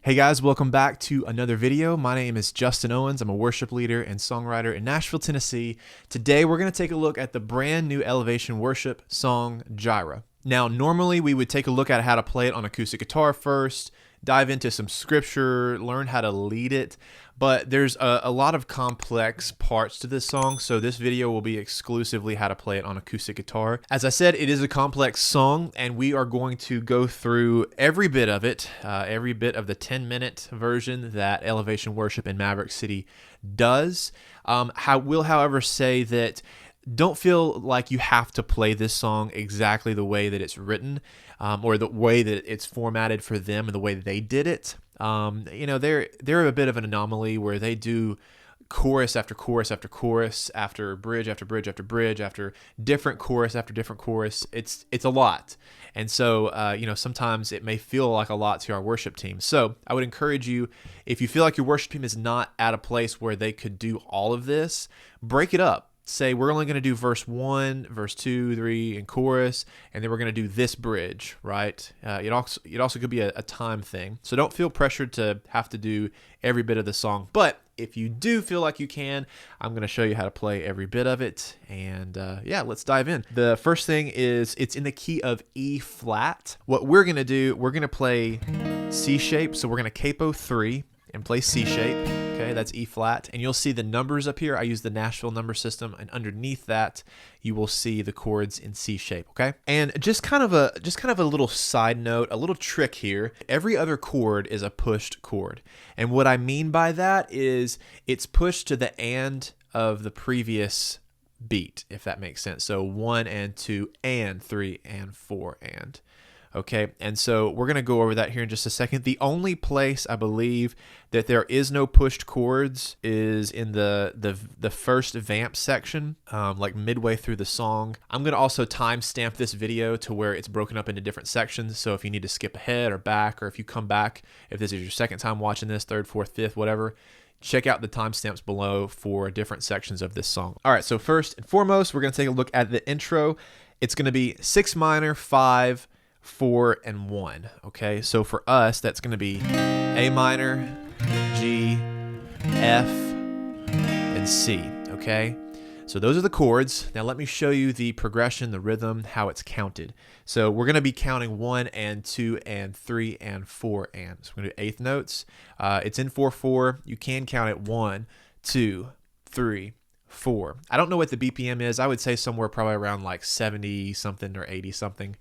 Hey guys, welcome back to another video. My name is Justin Owens. I'm a worship leader and songwriter in Nashville, Tennessee. Today we're going to take a look at the brand new Elevation worship song, JIREH. Now, normally we would take a look at how to play it on acoustic guitar first, dive into some scripture, learn how to lead it, but there's a lot of complex parts to this song, so this video will be exclusively how to play it on acoustic guitar. As I said, it is a complex song, and we are going to go through every bit of it, every bit of the 10-minute version that Elevation Worship in Maverick City does. Will, however, say that don't feel like you have to play this song exactly the way that it's written, or the way that it's formatted for them and the way that they did it. They're a bit of an anomaly where they do chorus after chorus after chorus, after bridge after bridge after bridge, after different chorus after different chorus. It's a lot. And so, sometimes it may feel like a lot to our worship team. So I would encourage you, if you feel like your worship team is not at a place where they could do all of this, break it up. Say we're only going to do verse 1, verse 2, 3, and chorus, and then we're going to do this bridge, right? It also could be a time thing. So don't feel pressured to have to do every bit of the song. But if you do feel like you can, I'm going to show you how to play every bit of it. And let's dive in. The first thing is it's in the key of E flat. What we're going to do, we're going to play C shape. So we're going to capo 3 and play C shape. Okay, that's E flat, and you'll see the numbers up here. I use the Nashville number system, and underneath that, you will see the chords in C shape. Okay, and just kind of a little side note, a little trick here. Every other chord is a pushed chord, and what I mean by that is it's pushed to the and of the previous beat, if that makes sense. So 1 and 2 and 3 and 4 and. Okay, and so we're going to go over that here in just a second. The only place I believe that there is no pushed chords is in the first Vamp section, like midway through the song. I'm going to also timestamp this video to where it's broken up into different sections, so if you need to skip ahead or back, or if you come back, if this is your second time watching this, third, fourth, fifth, whatever, check out the timestamps below for different sections of this song. All right, so first and foremost, we're going to take a look at the intro. It's going to be 6 minor, 5, 4, and 1. Okay, so for us, that's going to be A minor, G, F, and C. Okay, so those are the chords. Now let me show you the progression, the rhythm, how it's counted. So we're going to be counting 1 and 2 and 3 and 4 and. So we're going to do eighth notes. It's in 4/4. You can count it 1, 2, 3, 4. I don't know what the BPM is. I would say somewhere probably around like 70 something or 80 something.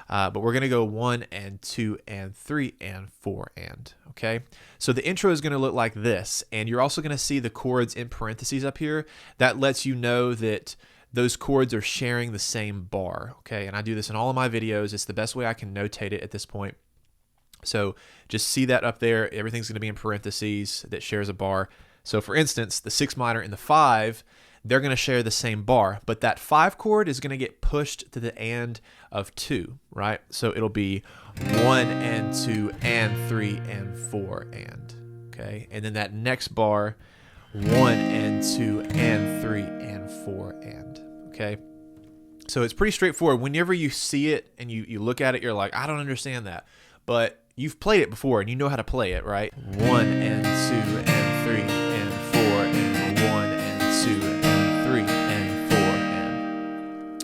But we're going to go 1 and 2 and 3 and 4 and. Okay, so the intro is going to look like this, and you're also going to see the chords in parentheses up here. That lets you know that those chords are sharing the same bar. Okay, and I do this in all of my videos. It's the best way I can notate it at this point. So just see that up there. Everything's going to be in parentheses that shares a bar. So for instance, the 6 minor and the 5, they're going to share the same bar, but that 5 chord is going to get pushed to the and of 2, right? So it'll be 1 and 2 and 3 and 4 and, okay? And then that next bar, 1 and 2 and 3 and 4 and, okay? So it's pretty straightforward. Whenever you see it and you look at it, you're like, I don't understand that. But you've played it before and you know how to play it, right? 1 and 2 and 3 and 4 and 1 and 2 and 3 and 4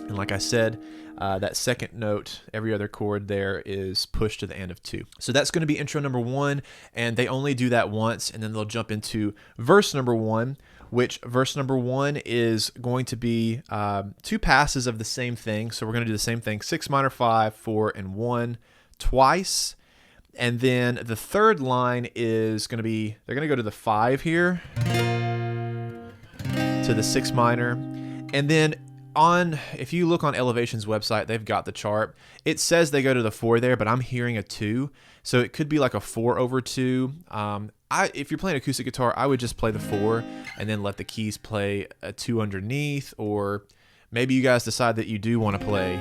and like I said, that second note, every other chord there is pushed to the end of 2. So that's going to be intro number 1, and they only do that once, and then they'll jump into verse number 1, which verse number 1 is going to be 2 passes of the same thing. So we're going to do the same thing, 6 minor, 5, 4, and 1 twice. And then the third line is going to be, they're going to go to the 5 here, to the 6 minor, and then if you look on Elevation's website, they've got the chart. It says they go to the 4 there, but I'm hearing a 2, so it could be like a 4/2. If you're playing acoustic guitar, I would just play the 4 and then let the keys play a 2 underneath, or maybe you guys decide that you do want to play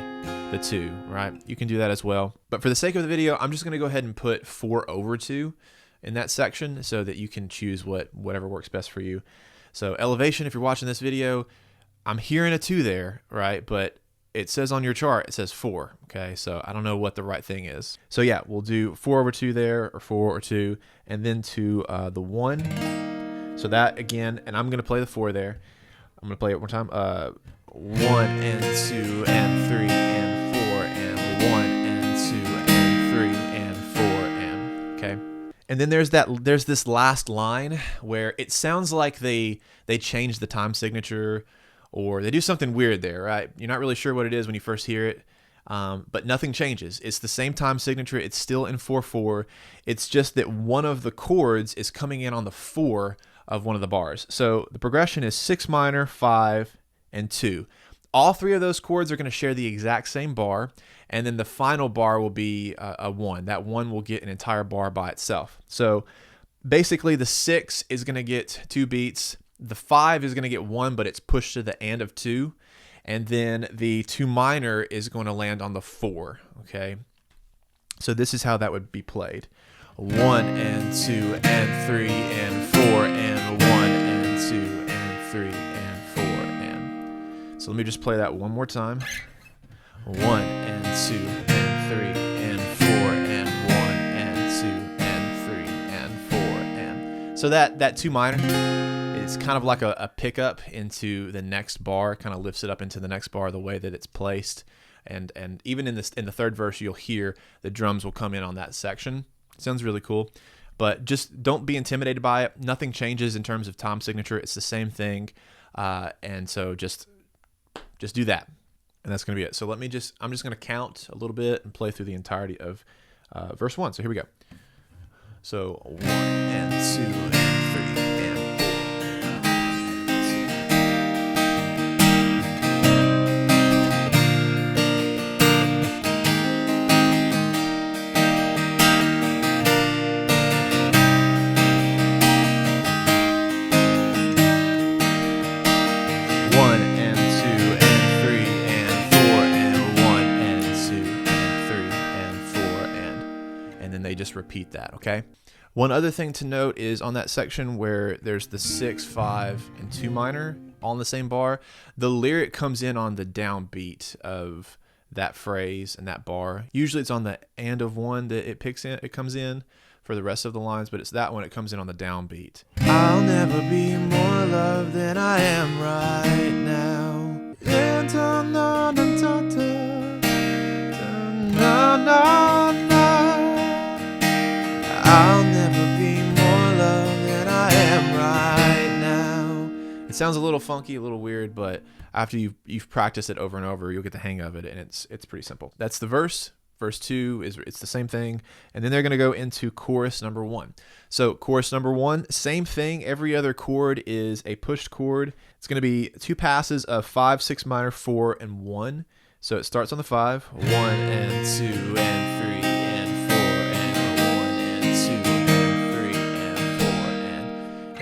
the 2, right? You can do that as well. But for the sake of the video, I'm just going to go ahead and put 4/2 in that section so that you can choose whatever works best for you. So Elevation, if you're watching this video, I'm hearing a 2 there, right? But it says on your chart, it says 4. Okay, so I don't know what the right thing is. So yeah, we'll do 4 over 2 there, or 4 or 2, and then to the 1. So that again, and I'm gonna play the 4 there. I'm gonna play it one more time. 1 and 2 and 3 and 4 and 1 and 2 and 3 and 4 and okay. And then there's this last line where it sounds like they change the time signature, or they do something weird there, right? You're not really sure what it is when you first hear it, but nothing changes. It's the same time signature. It's still in 4/4. It's just that one of the chords is coming in on the 4 of one of the bars. So the progression is 6 minor, 5, and 2. All 3 of those chords are going to share the exact same bar, and then the final bar will be a 1. That 1 will get an entire bar by itself. So basically the 6 is going to get 2 beats. The 5 is going to get 1, but it's pushed to the end of 2. And then the 2 minor is going to land on the 4, okay? So this is how that would be played. 1 and 2 and 3 and 4 and 1 and 2 and 3 and 4 and. So let me just play that one more time. 1 and 2 and 3 and 4 and 1 and 2 and 3 and 4 and. So that 2 minor is kind of like a pickup into the next bar, kind of lifts it up into the next bar the way that it's placed. And even in the 3rd verse, you'll hear the drums will come in on that section. Sounds really cool, but just don't be intimidated by it. Nothing changes in terms of time signature. It's the same thing, and so just do that, and that's gonna be it. So I'm just gonna count a little bit and play through the entirety of verse 1. So here we go. So 1 and 2 and 3 and 4. 1 and 2 and 3 and 4 and 1 and 2 and 3 and 4 and then they just repeat that, okay? One other thing to note is on that section where there's the 6, 5, and 2 minor all in the same bar, the lyric comes in on the downbeat of that phrase and that bar. Usually it's on the and of 1 that it comes in for the rest of the lines, but it's that one, it comes in on the downbeat. I'll never be more loved than I am right now. I'll never be more loved than I am right now. It sounds a little funky, a little weird, but after you've practiced it over and over, you'll get the hang of it, and it's pretty simple. That's the verse. Verse 2 it's the same thing, and then they're going to go into chorus number 1. So chorus number 1, same thing. Every other chord is a pushed chord. It's going to be 2 passes of 5, 6 minor, 4, and 1. So it starts on the 5, 1 and 2 and 3 and 4 and 1 and 2 and 3 and 4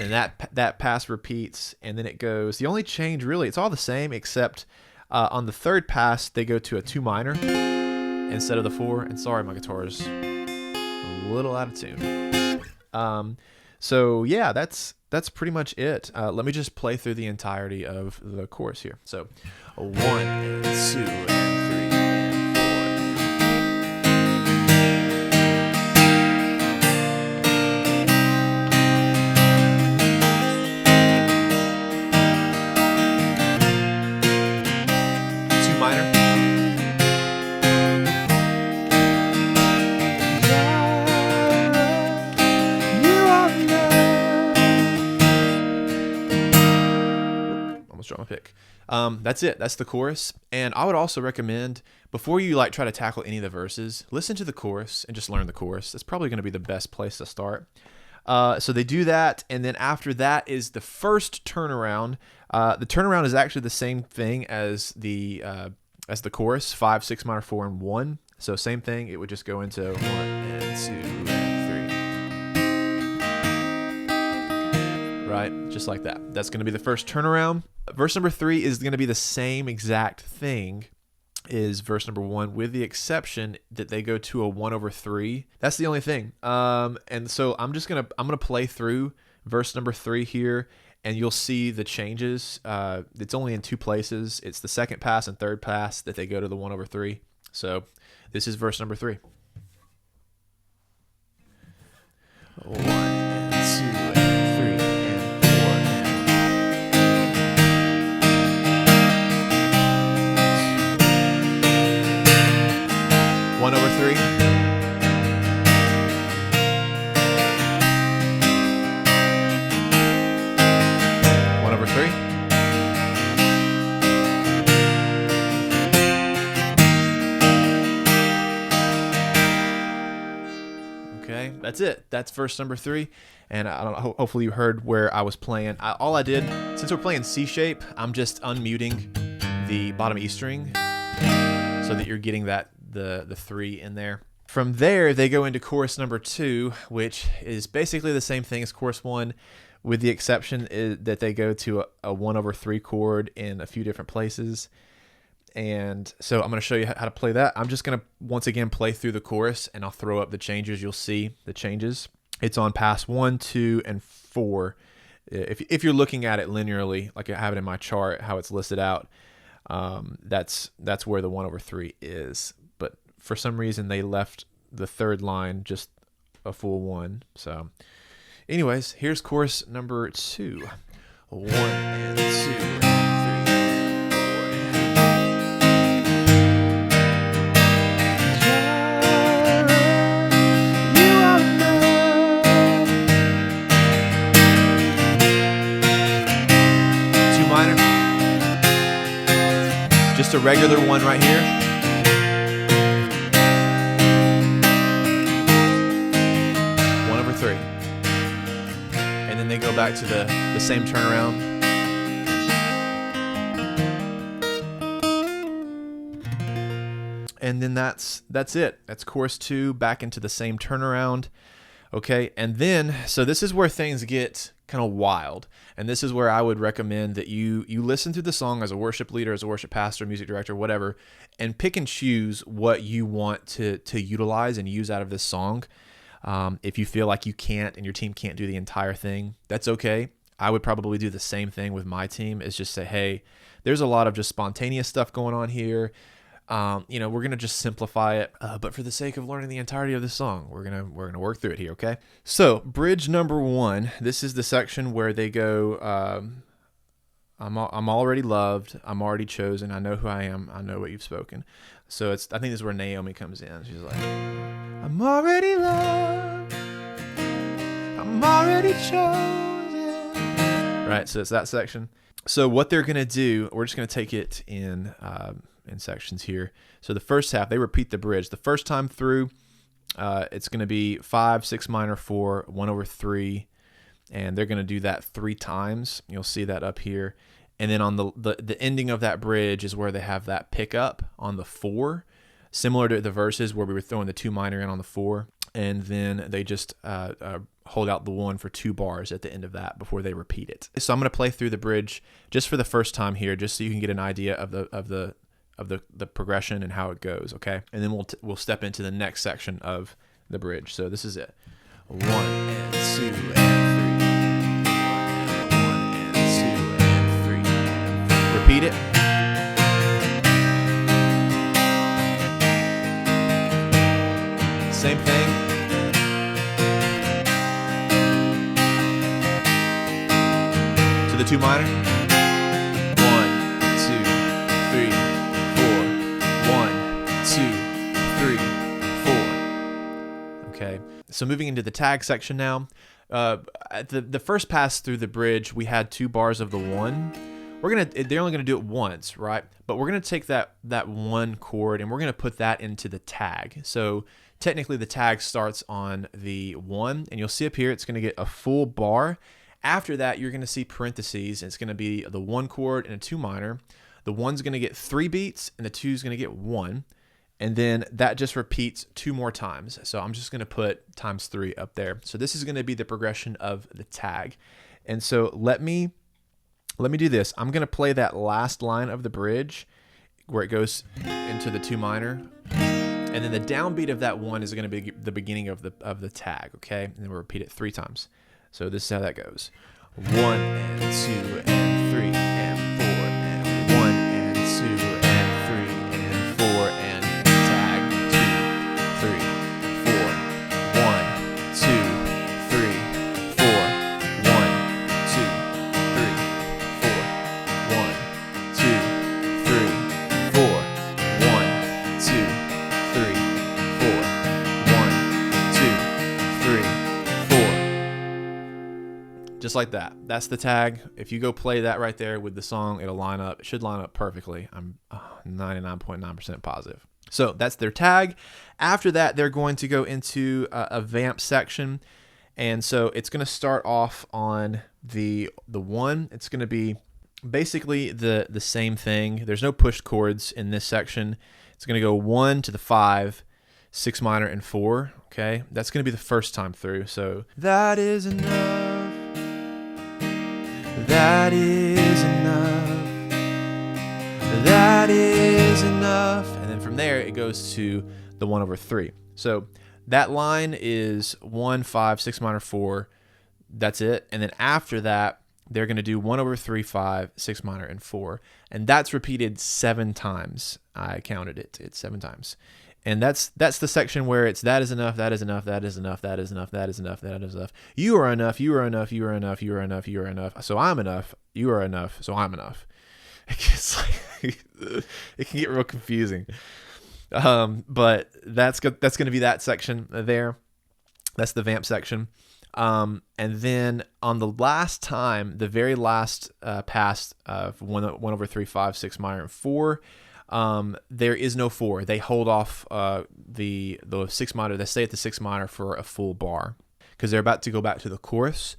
and that pass repeats, and then it goes. The only change really, it's all the same except on the 3rd pass they go to a 2 minor instead of the 4. And sorry, my guitar is a little out of tune. So yeah, that's pretty much it. Let me just play through the entirety of the chorus here. So 1 and 2 and 3 and 4. 2 minor. Drop my pick. That's it. That's the chorus. And I would also recommend, before you try to tackle any of the verses, listen to the chorus and just learn the chorus. That's probably going to be the best place to start. So they do that, and then after that is the first turnaround. The turnaround is actually the same thing as the chorus: 5, 6 minor, 4, and 1. So same thing. It would just go into 1 and 2 and 3. Right, just like that. That's going to be the first turnaround. Verse number 3 is going to be the same exact thing as verse number 1, with the exception that they go to a 1/3. That's the only thing. And so I'm gonna play through verse number 3 here, and you'll see the changes. It's only in two places. It's the second pass and third pass that they go to the 1/3. So this is verse number 3. 1 and 2 and 3 and 4 and 1/3. 1/3. Okay, that's it. That's verse number 3. And I don't know, hopefully you heard where I was playing. All I did, since we're playing C shape, I'm just unmuting the bottom E string so that you're getting the 3 in there. From there, they go into chorus number 2, which is basically the same thing as chorus 1, with the exception that they go to a 1/3 chord in a few different places. And so I'm going to show you how to play that. I'm just going to once again play through the chorus, and I'll throw up the changes. You'll see the changes. It's on pass 1, 2, and 4. If you're looking at it linearly, like I have it in my chart, how it's listed out, that's where the 1/3 is. But for some reason, they left the third line just a full 1. So anyways, here's chorus number 2. 1 and 2 and 3. Just a regular 1 right here. One over 3. And then they go back to the same turnaround. And then that's it. That's chorus 2, back into the same turnaround. Okay, and then, so this is where things get kind of wild. And this is where I would recommend that you listen to the song as a worship leader, as a worship pastor, music director, whatever, and pick and choose what you want to utilize and use out of this song. If you feel like you can't and your team can't do the entire thing, that's okay. I would probably do the same thing with my team, is just say, hey, there's a lot of just spontaneous stuff going on here. We're gonna just simplify it, but for the sake of learning the entirety of the song, we're gonna work through it here, okay? So bridge number 1. This is the section where they go, I'm already loved, I'm already chosen, I know who I am, I know what you've spoken. So I think this is where Naomi comes in. She's like, I'm already loved, I'm already chosen. Right, so it's that section. So what they're gonna do, we're just gonna take it in sections here. So the first half, they repeat the bridge. The first time through, it's going to be 5, 6 minor, 4, 1/3, and they're going to do that 3 times. You'll see that up here. And then on the ending of that bridge is where they have that pickup on the 4, similar to the verses where we were throwing the 2 minor in on the 4, and then they just hold out the 1 for 2 bars at the end of that before they repeat it. So I'm going to play through the bridge just for the first time here, just so you can get an idea of the progression and how it goes, okay? And then we'll step into the next section of the bridge. So this is it. 1 and 2 and 3. 1 and 2 and 3. Repeat it. Same thing. To the 2 minor. 1, 2, 3, 4. 1, 2, 3, 4. Okay. So moving into the tag section now. At the first pass through the bridge, we had 2 bars of the 1. They're only gonna do it once, right? But we're gonna take that 1 chord and we're gonna put that into the tag. So technically the tag starts on the 1, and you'll see up here it's gonna get a full bar. After that, you're gonna see parentheses, and it's gonna be the 1 chord and a 2 minor. The 1's gonna get 3 beats, and the 2's gonna get 1. And then that just repeats 2 more times. So I'm just gonna put times 3 up there. So this is gonna be the progression of the tag. And so let me do this. I'm gonna play that last line of the bridge where it goes into the 2 minor. And then the downbeat of that 1 is gonna be the beginning of the tag, okay? And then we'll repeat it 3 times. So this is how that goes. 1 and 2 and 3 and 4 and 1 and 2 and 3 and 4 and tag 2, 3, 4, 1, 2, 3, 4, 1, 2, 3, 4, 1, 2, 3, 4, 1, 2, 3, 4, 1, 2, 3, 4. Just like that. That's the tag. If you go play that right there with the song, it'll line up. It should line up perfectly. I'm 99.9% positive. So that's their tag. After that, they're going to go into a vamp section. And so it's going to start off on the 1. It's going to be basically the same thing. There's no pushed chords in this section. It's going to go 1 to the 5, 6 minor, and 4. Okay, that's going to be the first time through. So that is enough. That is enough. That is enough. And then from there, it goes to the 1/3. So that line is 1, 5, 6 minor, 4. That's it. And then after that, they're going to do 1/3, 5, 6 minor, and 4. And that's repeated 7 times. I counted it. It's 7 times. And that's the section where it's that is enough, that is enough, that is enough, that is enough, that is enough, that is enough. You are enough, you are enough, you are enough, you are enough, you are enough. So I'm enough, you are enough, so I'm enough. It's like, it can get real confusing. But that's going to be that section there. That's the vamp section. And then on the last time, the very last pass of 1/3, 5, 6 minor, and 4, there is no 4. They hold off the 6 minor. They stay at the 6 minor for a full bar because they're about to go back to the chorus.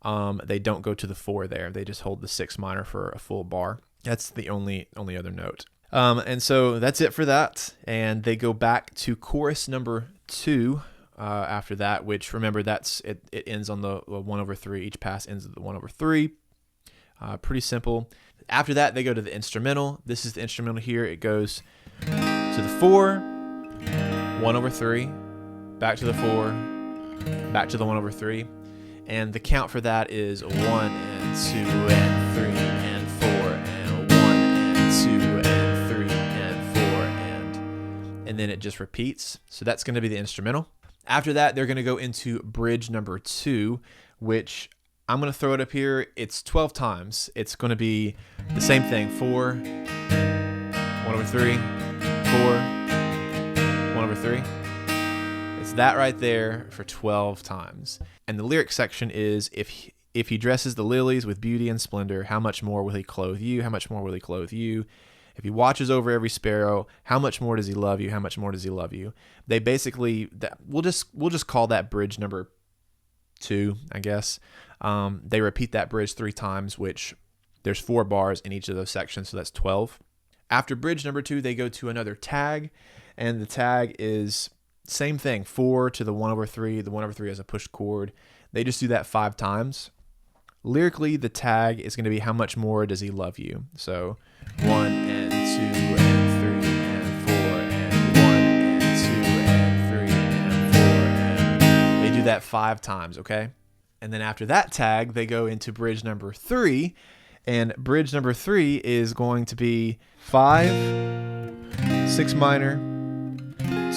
They don't go to the 4 there. They just hold the 6 minor for a full bar. That's the only other note. And so that's it for that. And they go back to chorus number 2 after that, which remember it ends on the 1/3. Each pass ends at the 1/3. Pretty simple. After that, they go to the instrumental. This is the instrumental here. It goes to the 4, 1/3, back to the 4, back to the 1/3. And the count for that is 1 and 2 and 3 and 4 and 1 and 2 and 3 and 4 and then it just repeats. So that's going to be the instrumental. After that, they're going to go into bridge number 2, which I'm going to throw it up here. It's 12 times. It's going to be the same thing. 4, 1/3, 4, 1/3. It's that right there for 12 times. And the lyric section is, if he dresses the lilies with beauty and splendor, how much more will he clothe you? How much more will he clothe you? If he watches over every sparrow, how much more does he love you? How much more does he love you? They basically, we'll just call that bridge number 2, I guess. They repeat that bridge 3 times, which there's 4 bars in each of those sections, so that's 12. After bridge number 2, they go to another tag, and the tag is same thing, 4 to the 1/3. The 1/3 has a pushed chord. They just do that 5 times. Lyrically, the tag is going to be how much more does he love you? So 1 and 2 and 3 and 4 and 1 and 2 and 3 and 4 and they do that 5 times, okay? And then after that tag, they go into bridge number 3, and bridge number 3 is going to be 5, 6 minor,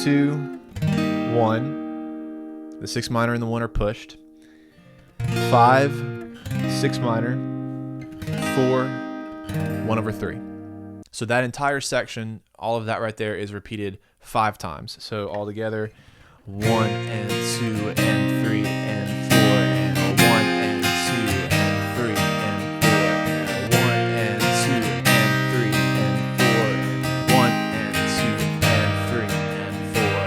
2, 1. The 6 minor and the 1 are pushed. 5, 6 minor, 4, 1/3. So that entire section, all of that right there is repeated 5 times. So all together, 1 and 2 and 3 and 4 and 1 and 2 and 3 and 4 and 1 and 2 and 3 and 4 and 1 and 2 and 3 and 4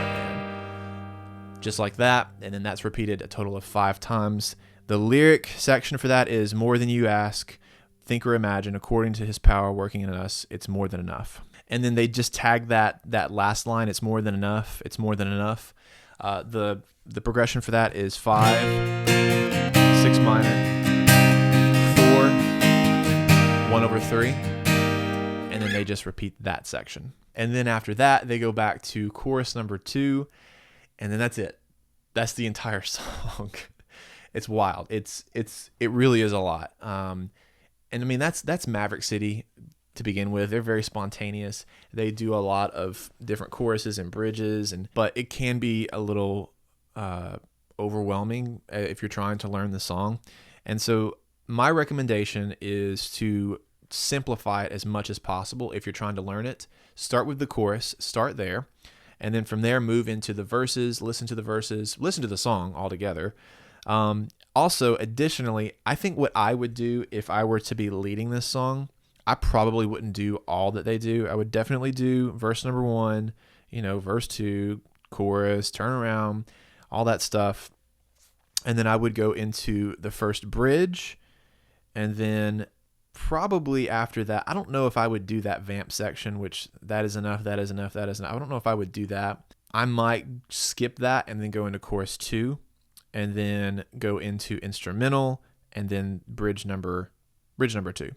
and just like that. And then that's repeated a total of 5 times. The lyric section for that is more than you ask, think or imagine, according to his power working in us, it's more than enough. And then they just tag that last line, it's more than enough, it's more than enough. The progression for that is 5, 6 minor, 4, 1/3, and then they just repeat that section. And then after that, they go back to chorus number 2, and then that's it. That's the entire song. It's wild. It really is a lot. And I mean, that's Maverick City to begin with. They're very spontaneous. They do a lot of different choruses and bridges, but it can be a little overwhelming if you're trying to learn the song. And so my recommendation is to simplify it as much as possible. If you're trying to learn it, start with the chorus, start there, and then from there move into the verses, listen to the song altogether. Also, additionally, I think what I would do if I were to be leading this song, I probably wouldn't do all that they do. I would definitely do verse number 1, verse 2, chorus, turn around, all that stuff. And then I would go into the first bridge, and then probably after that, I don't know if I would do that vamp section, which that is enough, that is enough, that is enough. I don't know if I would do that. I might skip that and then go into chorus 2, and then go into instrumental, and then bridge number 2,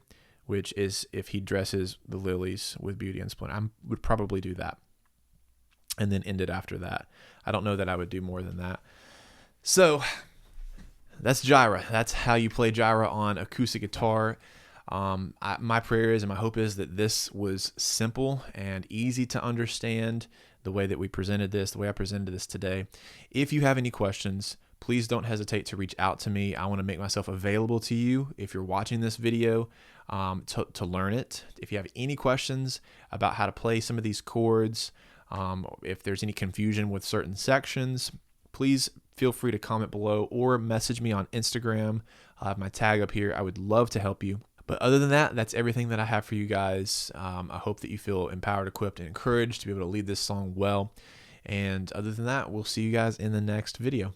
which is if he dresses the lilies with beauty and splendor. I would probably do that, and then end it after that. I don't know that I would do more than that. So that's JIREH. That's how you play JIREH on acoustic guitar. My prayer is and my hope is that this was simple and easy to understand, the way that we presented this, the way I presented this today. If you have any questions, please don't hesitate to reach out to me. I want to make myself available to you if you're watching this video to learn it. If you have any questions about how to play some of these chords, if there's any confusion with certain sections, please feel free to comment below or message me on Instagram. I have my tag up here. I would love to help you. But other than that, that's everything that I have for you guys. I hope that you feel empowered, equipped, and encouraged to be able to lead this song well. And other than that, we'll see you guys in the next video.